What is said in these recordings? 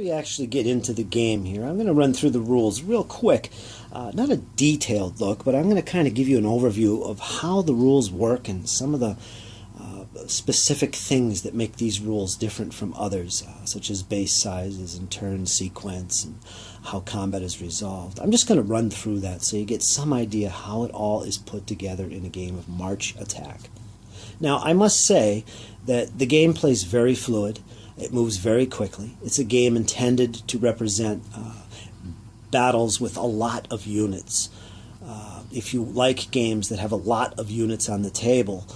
we actually get into the game here, I'm going to run through the rules real quick. Not a detailed look, but I'm going to kind of give you an overview of how the rules work and some of the specific things that make these rules different from others, such as base sizes and turn sequence and how combat is resolved. I'm just going to run through that so you get some idea how it all is put together in a game of March Attack. Now, I must say that the gameplay is very fluid. It moves very quickly. It's a game intended to represent battles with a lot of units. If you like games that have a lot of units on the table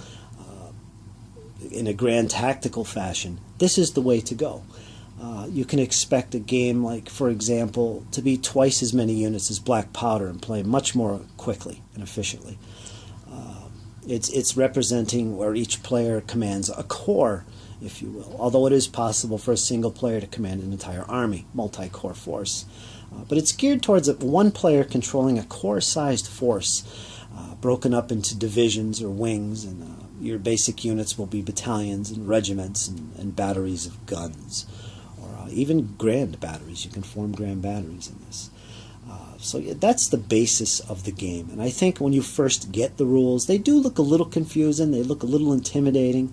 in a grand tactical fashion, this is the way to go. You can expect a game like, for example, to be twice as many units as Black Powder and play much more quickly and efficiently. It's representing where each player commands a corps, if you will, although it is possible for a single player to command an entire army, multi-corps force. But it's geared towards one player controlling a corps-sized force, broken up into divisions or wings, and your basic units will be battalions and regiments and batteries of guns, or even grand batteries. You can form grand batteries in this. So yeah, that's the basis of the game. And I think when you first get the rules, they do look a little confusing, they look a little intimidating.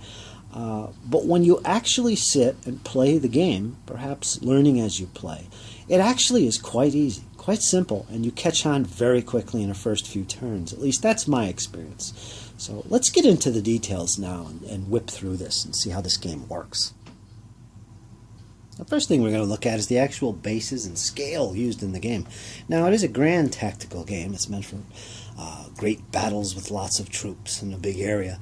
But when you actually sit and play the game, perhaps learning as you play, it actually is quite easy, quite simple, and you catch on very quickly in the first few turns. At least that's my experience. So let's get into the details now and whip through this and see how this game works. The first thing we're going to look at is the actual bases and scale used in the game. Now, it is a grand tactical game. It's meant for great battles with lots of troops in a big area.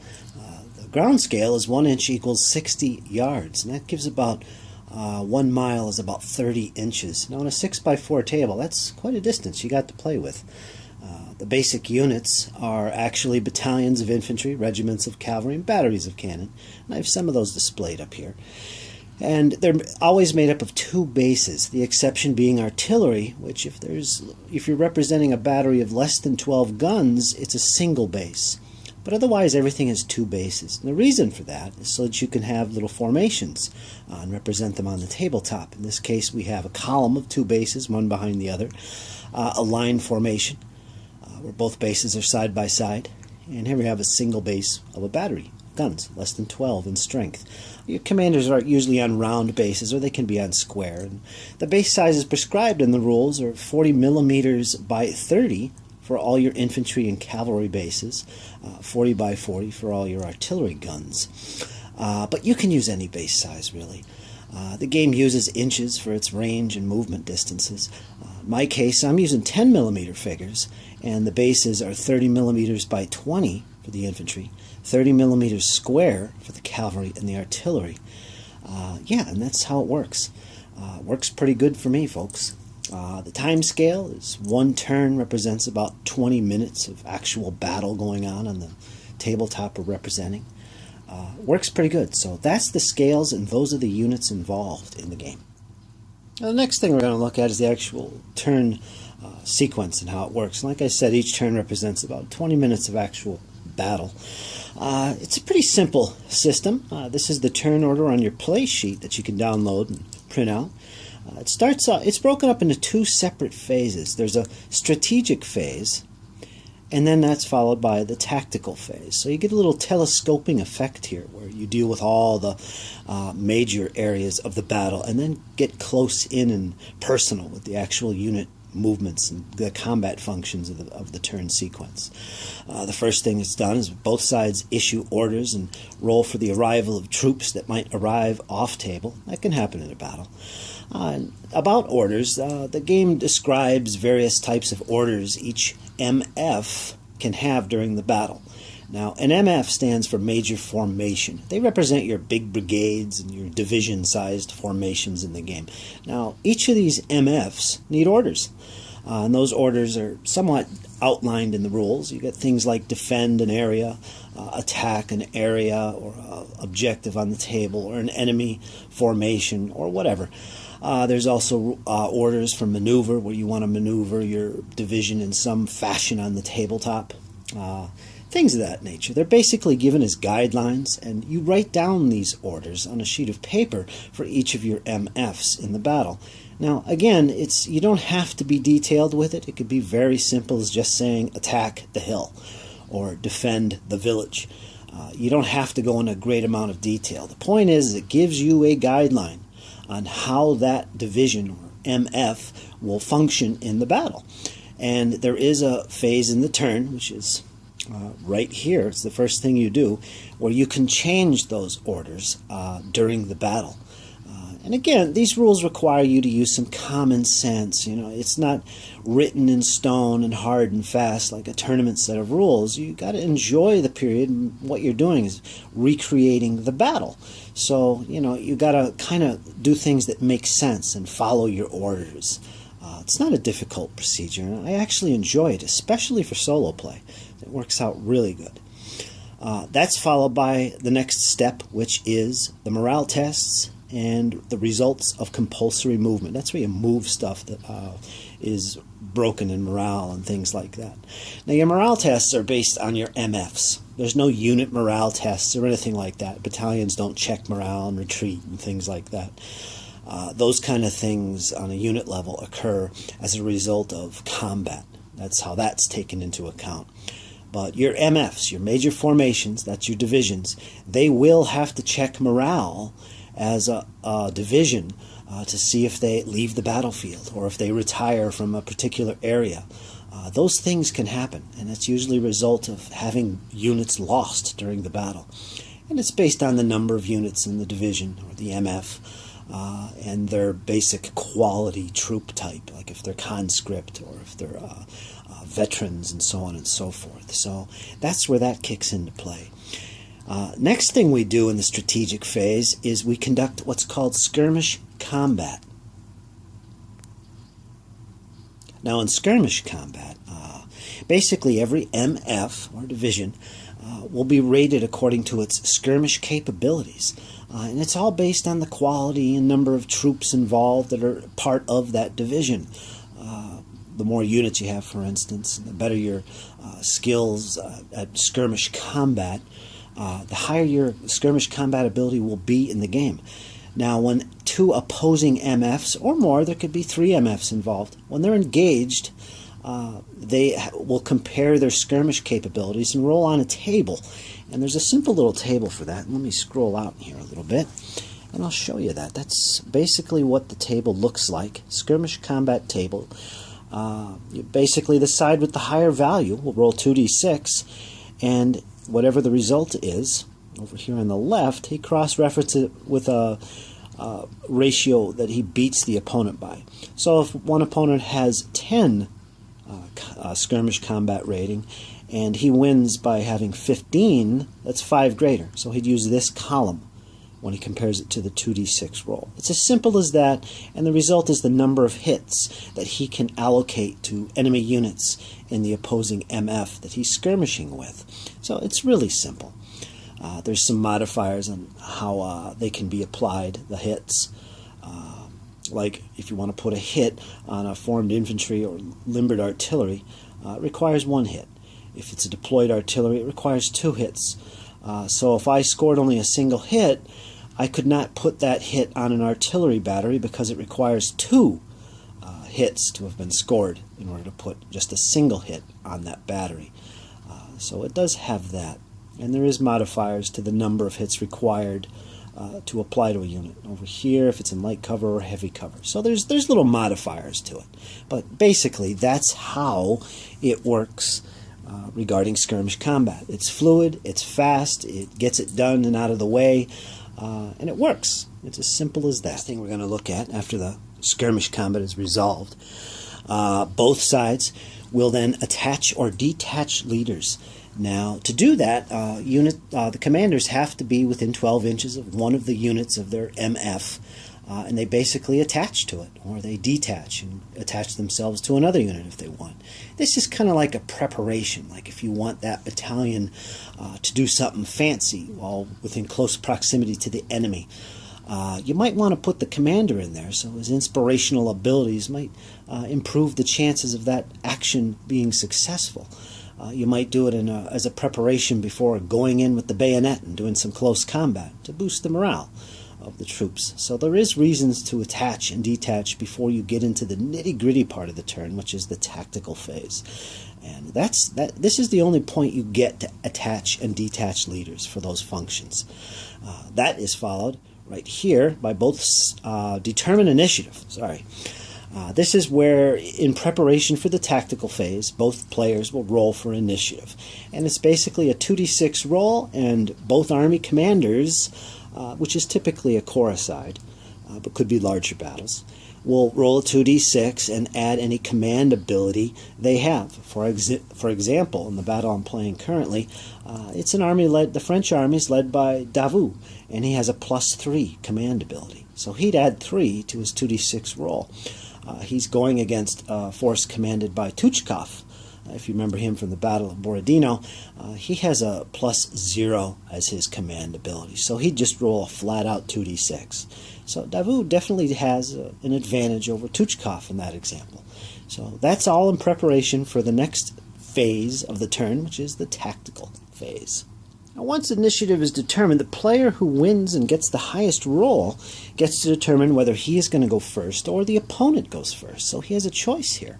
The ground scale is 1 inch equals 60 yards, and that gives about 1 mile is about 30 inches. Now, on a 6x4 table, that's quite a distance you got to play with. The basic units are actually battalions of infantry, regiments of cavalry, and batteries of cannon. And I have some of those displayed up here. And they're always made up of 2 bases, the exception being artillery, which if you're representing a battery of less than 12 guns, it's a single base. But otherwise, everything has 2 bases. And the reason for that is so that you can have little formations and represent them on the tabletop. In this case, we have a column of 2 bases, one behind the other, a line formation, where both bases are side by side. And here we have a single base of a battery. Guns, less than 12 in strength. Your commanders are usually on round bases, or they can be on square. And the base sizes prescribed in the rules are 40 millimeters by 30 for all your infantry and cavalry bases, 40 by 40 for all your artillery guns. But you can use any base size, really. The game uses inches for its range and movement distances. In my case, I'm using 10 millimeter figures, and the bases are 30 millimeters by 20 for the infantry, 30 millimeters square for the cavalry and the artillery. Yeah, and that's how it works. Works pretty good for me, folks. The time scale is 1 turn represents about 20 minutes of actual battle going on the tabletop we're representing. Works pretty good. So that's the scales, and those are the units involved in the game. Now, the next thing we're going to look at is the actual turn sequence and how it works. And like I said, each turn represents about 20 minutes of actual battle. It's a pretty simple system. This is the turn order on your play sheet that you can download and print out. It's broken up into 2 separate phases. There's a strategic phase, and then that's followed by the tactical phase. So you get a little telescoping effect here, where you deal with all the major areas of the battle, and then get close in and personal with the actual unit movements and the combat functions of the turn sequence. The first thing that's done is both sides issue orders and roll for the arrival of troops that might arrive off table. That can happen in a battle. About orders, the game describes various types of orders each MF can have during the battle. Now, an MF stands for Major Formation. They represent your big brigades and your division-sized formations in the game. Now, each of these MFs need orders, and those orders are somewhat outlined in the rules. You get things like defend an area, attack an area or objective on the table, or an enemy formation, or whatever. There's also orders for maneuver, where you want to maneuver your division in some fashion on the tabletop. things of that nature. They're basically given as guidelines, and you write down these orders on a sheet of paper for each of your MFs in the battle. Now, again, you don't have to be detailed with it. It could be very simple as just saying attack the hill or defend the village. You don't have to go into a great amount of detail. The point is it gives you a guideline on how that division or MF will function in the battle. And there is a phase in the turn, which is right here. It's the first thing you do, where you can change those orders during the battle. And again, these rules require you to use some common sense. You know, it's not written in stone and hard and fast like a tournament set of rules. You got to enjoy the period, and what you're doing is recreating the battle. So, you know, you got to kind of do things that make sense and follow your orders. It's not a difficult procedure, and I actually enjoy it, especially for solo play. It works out really good. That's followed by the next step, which is the morale tests and the results of compulsory movement. That's where you move stuff that is broken in morale and things like that. Now, your morale tests are based on your MFs. There's no unit morale tests or anything like that. Battalions don't check morale and retreat and things like that. Those kind of things on a unit level occur as a result of combat. That's how that's taken into account. But your MFs, your major formations, that's your divisions, they will have to check morale as a division to see if they leave the battlefield or if they retire from a particular area. Those things can happen, and it's usually a result of having units lost during the battle. And it's based on the number of units in the division or the MF and their basic quality troop type, like if they're conscript or if they're veterans and so on and so forth. So that's where that kicks into play. Next thing we do in the strategic phase is we conduct what's called skirmish combat. Now, in skirmish combat, basically every MF or division will be rated according to its skirmish capabilities. And it's all based on the quality and number of troops involved that are part of that division. The more units you have, for instance, the better your skills at skirmish combat, the higher your skirmish combat ability will be in the game. Now, when two opposing MFs, or more, there could be 3 MFs involved, when they're engaged, they will compare their skirmish capabilities and roll on a table. And there's a simple little table for that. Let me scroll out here a little bit, and I'll show you that. That's basically what the table looks like. Skirmish combat table. Basically, the side with the higher value will roll 2d6, and whatever the result is, over here on the left, he cross-references it with a ratio that he beats the opponent by. So if one opponent has 10 skirmish combat rating, and he wins by having 15, that's 5 greater. So he'd use this column when he compares it to the 2d6 roll. It's as simple as that, and the result is the number of hits that he can allocate to enemy units in the opposing MF that he's skirmishing with. So it's really simple. There's some modifiers on how they can be applied, the hits. Like if you want to put a hit on a formed infantry or limbered artillery, it requires 1 hit. If it's a deployed artillery, it requires 2 hits. So if I scored only a single hit, I could not put that hit on an artillery battery because it requires 2 hits to have been scored in order to put just a single hit on that battery. So it does have that. And there is modifiers to the number of hits required to apply to a unit. Over here, if it's in light cover or heavy cover. So there's little modifiers to it. But basically, that's how it works regarding skirmish combat. It's fluid, it's fast, it gets it done and out of the way, and it works. It's as simple as that. Next thing we're going to look at after the skirmish combat is resolved, both sides will then attach or detach leaders. Now, to do that, the commanders have to be within 12 inches of one of the units of their MF, and they basically attach to it, or they detach and attach themselves to another unit if they want. This is kind of like a preparation, like if you want that battalion to do something fancy while within close proximity to the enemy. You might want to put the commander in there, so his inspirational abilities might improve the chances of that action being successful. You might do it as a preparation before going in with the bayonet and doing some close combat to boost the morale of the troops. So there is reasons to attach and detach before you get into the nitty-gritty part of the turn, which is the tactical phase. And this is the only point you get to attach and detach leaders for those functions. That is followed right here by both determine initiative. This is where, in preparation for the tactical phase, both players will roll for initiative. And it's basically a 2d6 roll, and both army commanders, which is typically a corps side, but could be larger battles, will roll a 2d6 and add any command ability they have. For example, in the battle I'm playing currently, it's an army the French army is led by Davout, and he has a +3 command ability. So he'd add 3 to his 2d6 roll. He's going against a force commanded by Tuchkov. If you remember him from the Battle of Borodino, he has a +0 as his command ability. So he'd just roll a flat-out 2d6. So Davout definitely has an advantage over Tuchkov in that example. So that's all in preparation for the next phase of the turn, which is the tactical phase. Now, once initiative is determined, the player who wins and gets the highest roll gets to determine whether he is going to go first or the opponent goes first. So he has a choice here.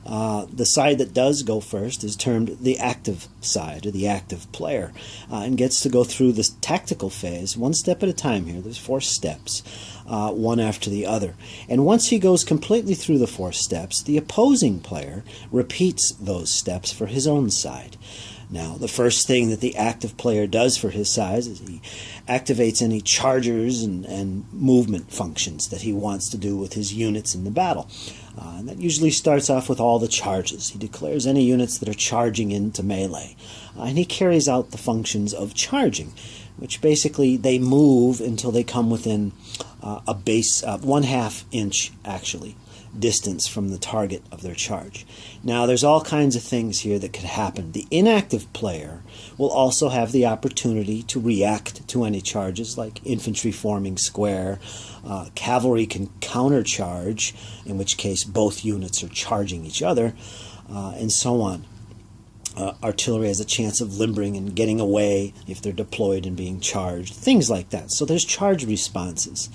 The side that does go first is termed the active side, or the active player, and gets to go through this tactical phase one step at a time here. There's 4 steps, one after the other. And once he goes completely through the 4 steps, the opposing player repeats those steps for his own side. Now, the first thing that the active player does for his side is he activates any chargers and movement functions that he wants to do with his units in the battle. And that usually starts off with all the charges. He declares any units that are charging into melee. And he carries out the functions of charging, which basically they move until they come within a base, 1/2 inch, actually, distance from the target of their charge. Now, there's all kinds of things here that could happen. The inactive player will also have the opportunity to react to any charges, like infantry forming square. Cavalry can countercharge, in which case both units are charging each other, and so on. Artillery has a chance of limbering and getting away if they're deployed and being charged, things like that. So there's charge responses.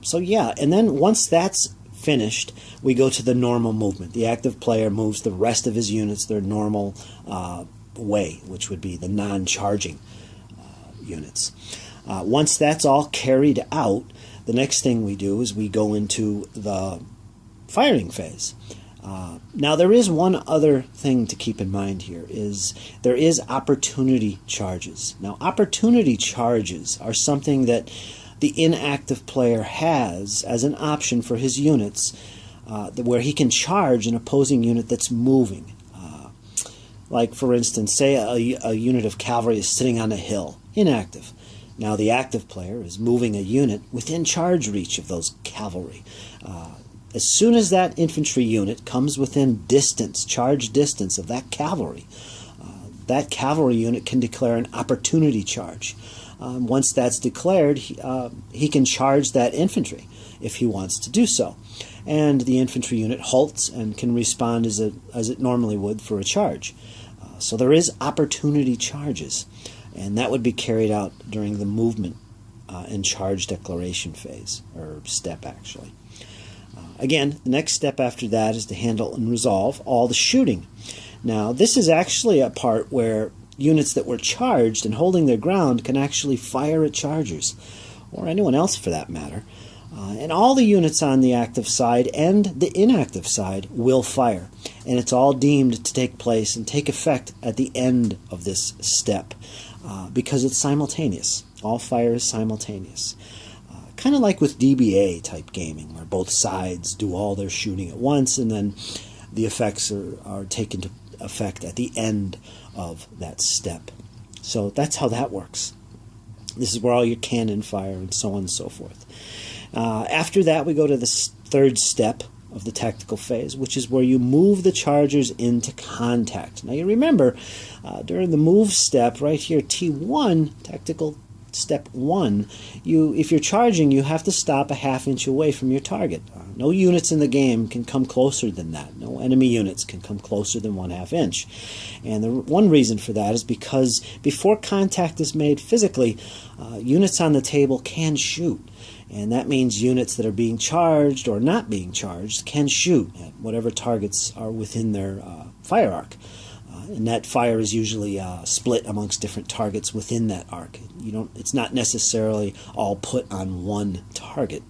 So yeah, and then once that's finished, we go to the normal movement. The active player moves the rest of his units their normal way, which would be the non-charging units. Once that's all carried out, the next thing we do is we go into the firing phase. Now, there is one other thing to keep in mind here, is there is opportunity charges. Now, opportunity charges are something that the inactive player has as an option for his units, where he can charge an opposing unit that's moving. Like, for instance, say a unit of cavalry is sitting on a hill, inactive. Now the active player is moving a unit within charge reach of those cavalry. As soon as that infantry unit comes within distance, charge distance of that cavalry unit can declare an opportunity charge. Once that's declared, he can charge that infantry if he wants to do so. And the infantry unit halts and can respond as it normally would for a charge. So there is opportunity charges, and that would be carried out during the movement and charge declaration phase, or step actually. Again, the next step after that is to handle and resolve all the shooting. Now, this is actually a part where units that were charged and holding their ground can actually fire at chargers, or anyone else for that matter. And all the units on the active side and the inactive side will fire. And it's all deemed to take place and take effect at the end of this step, because it's simultaneous. All fire is simultaneous. Kind of like with DBA type gaming, where both sides do all their shooting at once, and then the effects are taken to effect at the end of that step. So that's how that works. This is where all your cannon fire and so on and so forth. After that, we go to the third step of the tactical phase, which is where you move the chargers into contact. Now you remember, during the move step right here, T1, tactical step 1, if you're charging, you have to stop a ½ inch away from your target. No units in the game can come closer than that. No enemy units can come closer than 1/2 inch. And the one reason for that is because before contact is made physically, units on the table can shoot. And that means units that are being charged or not being charged can shoot at whatever targets are within their fire arc. And that fire is usually split amongst different targets within that arc. It's not necessarily all put on one target.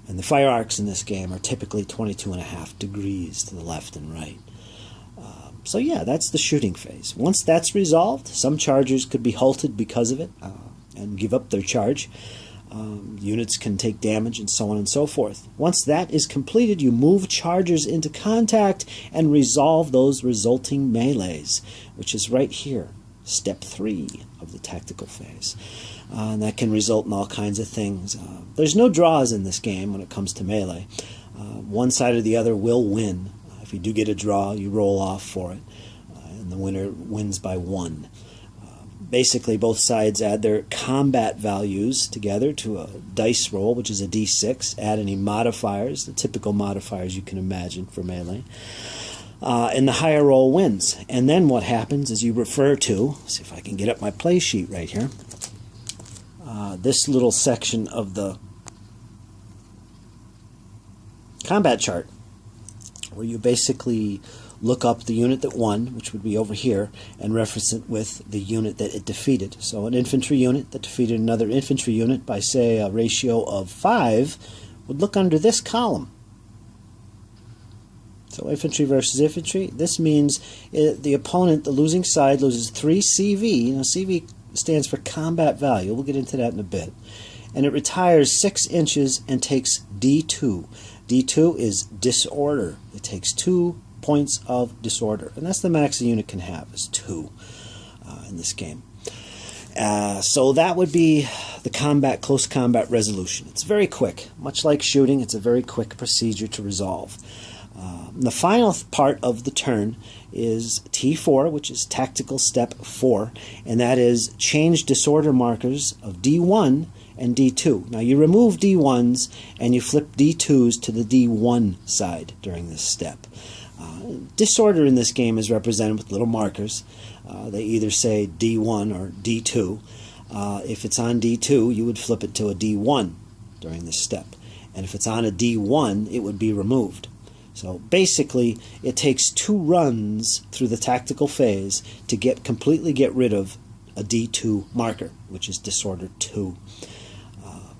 And the fire arcs in this game are typically 22.5 degrees to the left and right. So yeah, that's the shooting phase. Once that's resolved, some chargers could be halted because of it and give up their charge. Units can take damage and so on and so forth. Once that is completed, you move chargers into contact and resolve those resulting melees, which is right here, step 3 of the tactical phase. And that can result in all kinds of things. There's no draws in this game when it comes to melee. One side or the other will win. If you do get a draw, you roll off for it, and the winner wins by 1. Basically, both sides add their combat values together to a dice roll, which is a d6. Add any modifiers, the typical modifiers you can imagine for melee. And the higher roll wins. And then what happens is you refer to, see if I can get up my play sheet right here, this little section of the combat chart, where you basically look up the unit that won, which would be over here, and reference it with the unit that it defeated. So an infantry unit that defeated another infantry unit by, say, a ratio of 5 would look under this column. So infantry versus infantry, this means the opponent, the losing side, loses 3 CV. CV stands for combat value. We'll get into that in a bit. And it retires 6 inches and takes D2. D2 is disorder. It takes 2 points of disorder, and that's the max a unit can have, is 2 in this game. So that would be the close combat resolution. It's very quick. Much like shooting, it's a very quick procedure to resolve. The final part of the turn is T4, which is tactical step 4, and that is change disorder markers of D1 and D2. Now you remove D1s and you flip D2s to the D1 side during this step. Disorder in this game is represented with little markers. They either say D1 or D2. If it's on D2, you would flip it to a D1 during this step. And if it's on a D1, it would be removed. So basically, it takes 2 runs through the tactical phase to completely get rid of a D2 marker, which is disorder 2.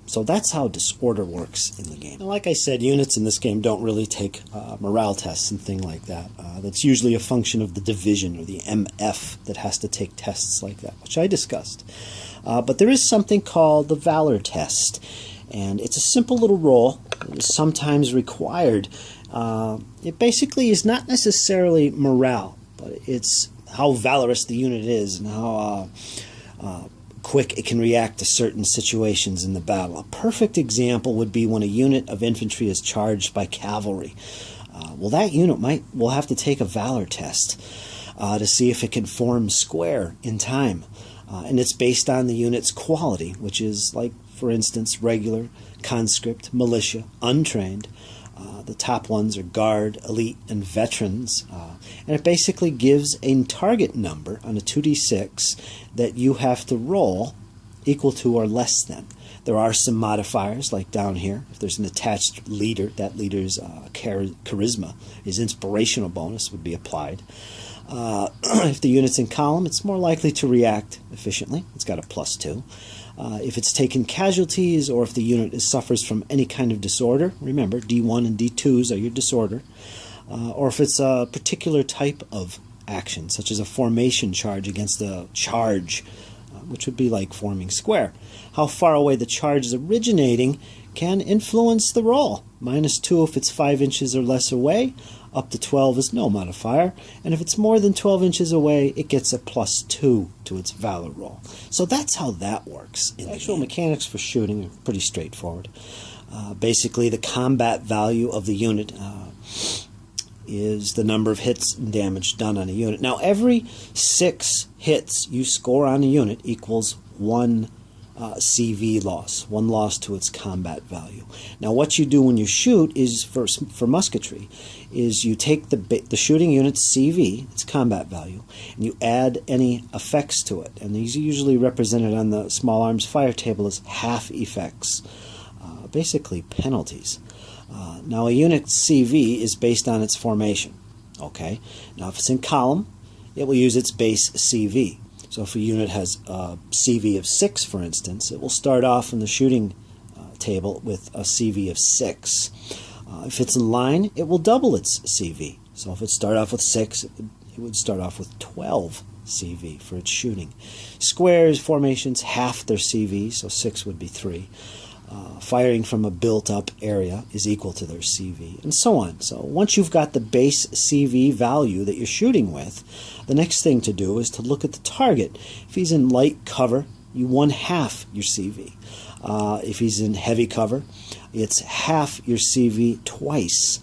So that's how disorder works in the game. Now, like I said, units in this game don't really take morale tests and things like that. That's usually a function of the division or the MF that has to take tests like that, which I discussed. But there is something called the Valor test, and it's a simple little roll that is sometimes required. It basically is not necessarily morale, but it's how valorous the unit is and how quick it can react to certain situations in the battle. A perfect example would be when a unit of infantry is charged by cavalry. Well, that unit will have to take a Valor test to see if it can form square in time. And it's based on the unit's quality, which is, like, for instance, regular, conscript, militia, untrained. The top ones are guard, elite, and veterans. And it basically gives a target number on a 2d6 that you have to roll equal to or less than. There are some modifiers, like down here. If there's an attached leader, that leader's charisma, his inspirational bonus would be applied. If the unit's in column, it's more likely to react efficiently. It's got a +2. If it's taken casualties, or if the unit suffers from any kind of disorder, remember D1 and D2s are your disorder, or if it's a particular type of action, such as a formation charge against a charge, which would be like forming square. How far away the charge is originating can influence the roll. -2 if it's 5 inches or less away, up to 12 is no modifier, and if it's more than 12 inches away, it gets a +2 to its Valor roll. So that's how that works. The actual mechanics for shooting are pretty straightforward. Basically, the combat value of the unit is the number of hits and damage done on a unit. Now, every 6 hits you score on a unit equals one CV loss, one loss to its combat value. Now what you do when you shoot is, for musketry, is you take the shooting unit's CV, its combat value, and you add any effects to it. And these are usually represented on the small arms fire table as half effects, basically penalties. Now a unit's CV is based on its formation. Okay. Now if it's in column, it will use its base CV. So if a unit has a CV of 6, for instance, it will start off in the shooting table with a CV of 6. If it's in line, it will double its CV. So if it started off with 6, it would start off with 12 CV for its shooting. Squares, formations, half their CV, so 6 would be 3. Firing from a built-up area is equal to their CV, and so on. So once you've got the base CV value that you're shooting with, the next thing to do is to look at the target. If he's in light cover, you 1/2 your CV. If he's in heavy cover, it's half your CV twice.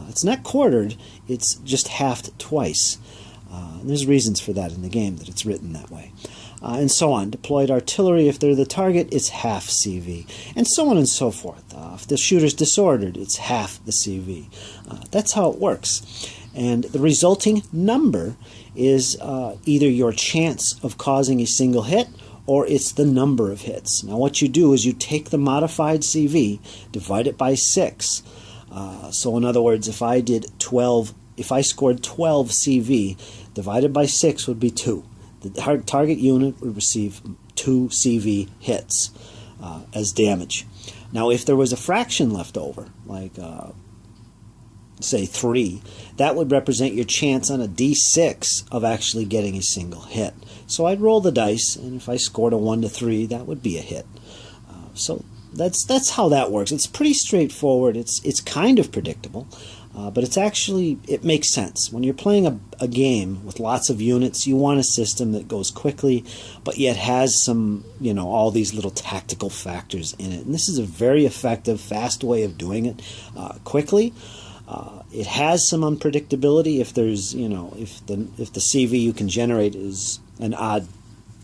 It's not quartered, it's just halved twice. And there's reasons for that in the game, that it's written that way. And so on. Deployed artillery, if they're the target, it's half CV. And so on and so forth. If the shooter's disordered, it's half the CV. That's how it works. And the resulting number is either your chance of causing a single hit, or it's the number of hits. Now what you do is you take the modified CV, divide it by 6. So in other words, if I scored 12 CV, divided by 6 would be 2. The target unit would receive 2 CV hits as damage. Now if there was a fraction left over, like say 3, that would represent your chance on a D6 of actually getting a single hit. So I'd roll the dice, and if I scored a 1 to 3, that would be a hit. So that's how that works. It's pretty straightforward. It's kind of predictable. But it makes sense. When you're playing a game with lots of units, you want a system that goes quickly, but yet has some, all these little tactical factors in it. And this is a very effective, fast way of doing it quickly. It has some unpredictability if there's, if the CV you can generate is an odd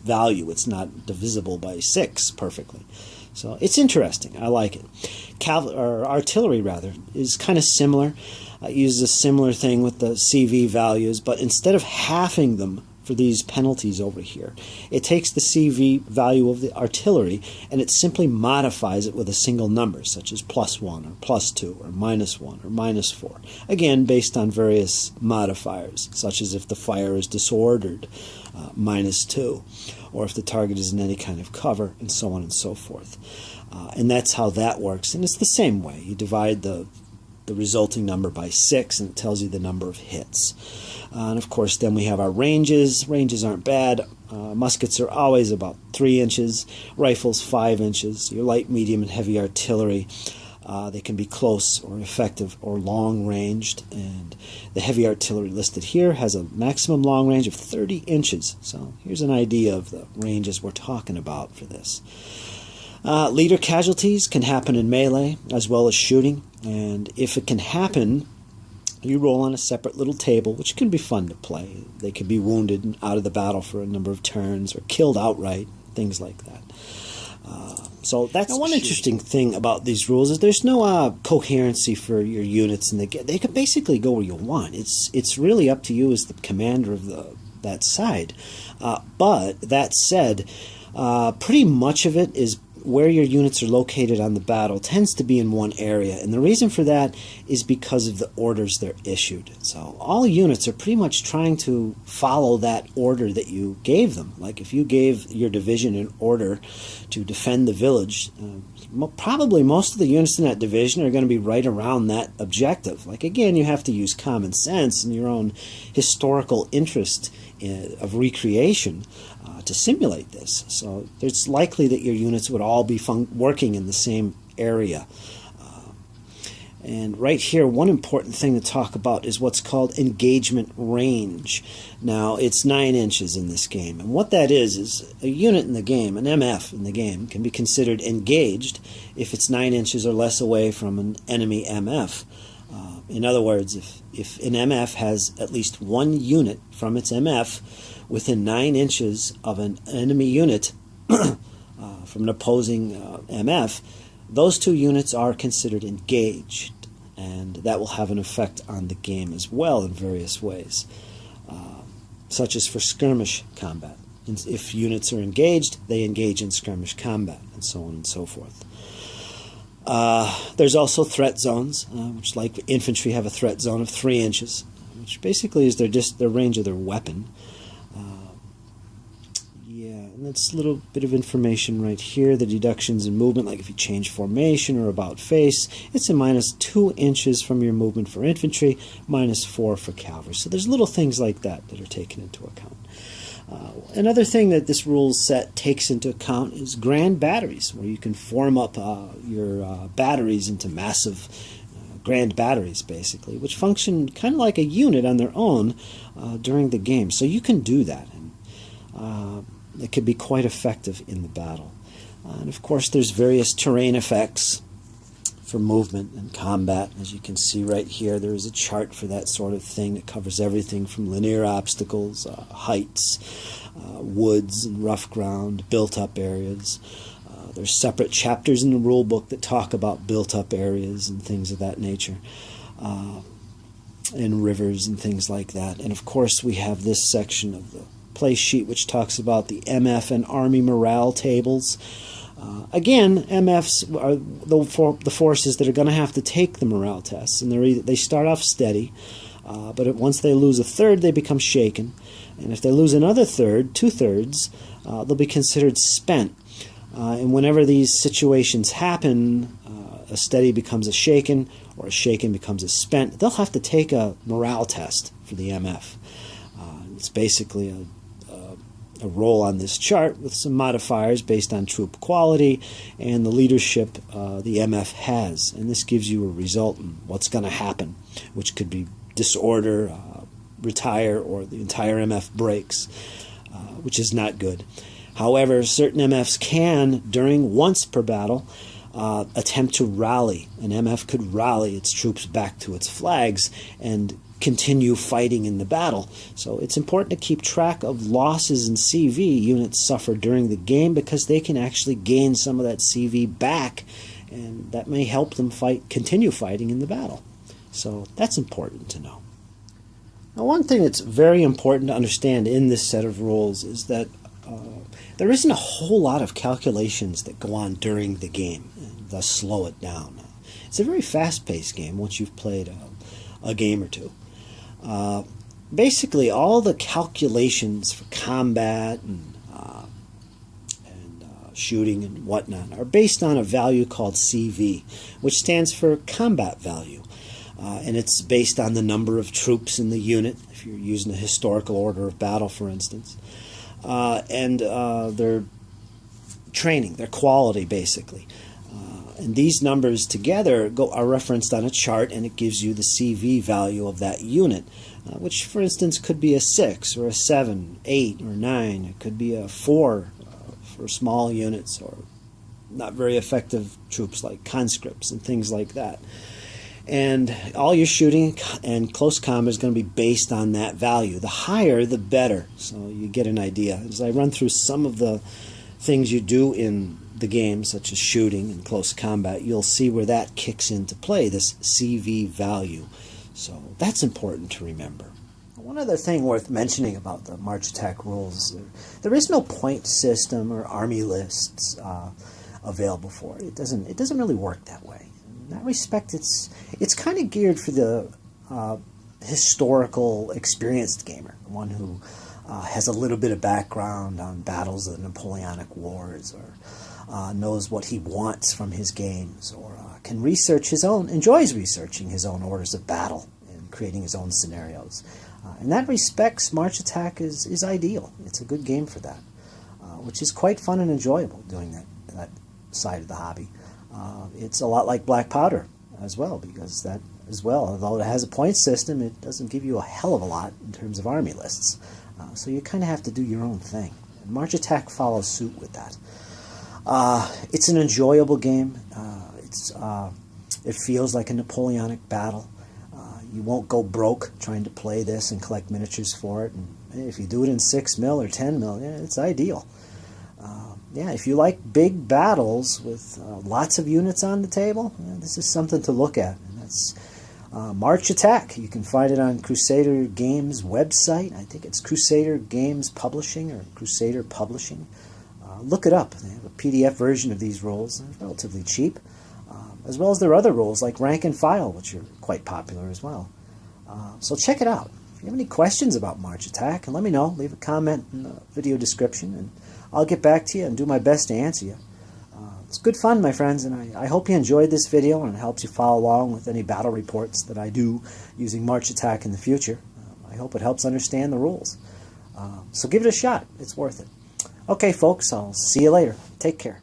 value. It's not divisible by 6 perfectly. So it's interesting. I like it. Artillery, rather, is kind of similar. It uses a similar thing with the CV values, but instead of halving them for these penalties over here, it takes the CV value of the artillery and it simply modifies it with a single number, such as +1 or +2 or -1 or -4. Again, based on various modifiers, such as if the fire is disordered, -2, or if the target is in any kind of cover, and so on and so forth. And that's how that works. And it's the same way. You divide the resulting number by 6, and it tells you the number of hits. And of course, then we have our ranges. Ranges aren't bad. Muskets are always about 3 inches. Rifles, 5 inches. Your light, medium, and heavy artillery, they can be close or effective or long-ranged. And the heavy artillery listed here has a maximum long range of 30 inches. So here's an idea of the ranges we're talking about for this. Leader casualties can happen in melee as well as shooting, and if it can happen, you roll on a separate little table, which can be fun to play. They could be wounded and out of the battle for a number of turns, or killed outright, things like that. So that's one interesting thing about these rules is there's no coherency for your units, and they can basically go where you want. It's really up to you as the commander of that side. But that said, pretty much of it is where your units are located on the battle tends to be in one area, and the reason for that is because of the orders they're issued. So all units are pretty much trying to follow that order that you gave them. Like if you gave your division an order to defend the village, probably most of the units in that division are going to be right around that objective. Like again, you have to use common sense and your own historical interest of recreation to simulate this. So it's likely that your units would all be working in the same area. And right here, one important thing to talk about is what's called engagement range. Now, it's 9 inches in this game. And what that is a unit in the game, an MF in the game, can be considered engaged if it's 9 inches or less away from an enemy MF. In other words, if an MF has at least one unit from its MF within 9 inches of an enemy unit, from an opposing MF, those two units are considered engaged, and that will have an effect on the game as well in various ways, such as for skirmish combat. If units are engaged, they engage in skirmish combat, and so on and so forth. There's also threat zones, which, like infantry, have a threat zone of 3 inches, which basically is their range of their weapon. And that's a little bit of information right here. The deductions in movement, like if you change formation or about face, it's a -2 inches from your movement for infantry, -4 for cavalry. So there's little things like that that are taken into account. Another thing that this rules set takes into account is grand batteries, where you can form up your batteries into massive grand batteries, basically, which function kind of like a unit on their own during the game. So you can do that. And it can be quite effective in the battle. And of course there's various terrain effects for movement and combat. As you can see right here, there is a chart for that sort of thing that covers everything from linear obstacles, heights, woods and rough ground, built-up areas. There's separate chapters in the rule book that talk about built-up areas and things of that nature, and rivers and things like that. And of course we have this section of the play sheet which talks about the MF and Army morale tables. Again, MFs are the forces that are going to have to take the morale tests, and they start off steady, but once they lose a third, they become shaken, and if they lose another third, 2/3, they'll be considered spent. And whenever these situations happen, a steady becomes a shaken, or a shaken becomes a spent, they'll have to take a morale test for the MF. It's basically a roll on this chart with some modifiers based on troop quality and the leadership the MF has. And this gives you a result in what's going to happen, which could be disorder, retire, or the entire MF breaks, which is not good. However, certain MFs can, during once per battle, attempt to rally. An MF could rally its troops back to its flags and continue fighting in the battle. So it's important to keep track of losses in CV units suffer during the game, because they can actually gain some of that CV back, and that may help them continue fighting in the battle. So that's important to know. Now, one thing that's very important to understand in this set of rules is that there isn't a whole lot of calculations that go on during the game, and thus slow it down. It's a very fast-paced game once you've played a game or two. Basically, all the calculations for combat and shooting and whatnot are based on a value called CV, which stands for combat value. And it's based on the number of troops in the unit, if you're using a historical order of battle, for instance, and their training, their quality, basically. And these numbers together are referenced on a chart, and it gives you the CV value of that unit, which, for instance, could be a 6 or a 7, 8 or 9. It could be a 4 for small units or not very effective troops like conscripts and things like that. And all your shooting and close combat is going to be based on that value. The higher, the better. So you get an idea. As I run through some of the things you do in the game, such as shooting and close combat, you'll see where that kicks into play, this CV value. So that's important to remember. One other thing worth mentioning about the March Attack rules, there is no point system or army lists available for it. It doesn't really work that way. In that respect, it's kind of geared for the historical, experienced gamer, one who has a little bit of background on battles of the Napoleonic Wars, or knows what he wants from his games, or can research enjoys researching his own orders of battle and creating his own scenarios. In that respect, March Attack is ideal. It's a good game for that, which is quite fun and enjoyable doing that side of the hobby. It's a lot like Black Powder as well, because that as well, although it has a point system, it doesn't give you a hell of a lot in terms of army lists. So you kind of have to do your own thing. And March Attack follows suit with that. It's an enjoyable game. It feels like a Napoleonic battle. You won't go broke trying to play this and collect miniatures for it. And if you do it in 6 mil or 10 mil, yeah, it's ideal. yeah, if you like big battles with lots of units on the table, this is something to look at. And that's March Attack. You can find it on Crusader Games website. I think it's Crusader Games Publishing or Crusader Publishing. Look it up. They have a PDF version of these rules. They're relatively cheap, as well as their other rules like Rank and File, which are quite popular as well. So check it out. If you have any questions about March Attack, let me know. Leave a comment in the video description, and I'll get back to you and do my best to answer you. It's good fun, my friends, and I hope you enjoyed this video and it helps you follow along with any battle reports that I do using March Attack in the future. I hope it helps understand the rules. So give it a shot. It's worth it. Okay, folks, I'll see you later. Take care.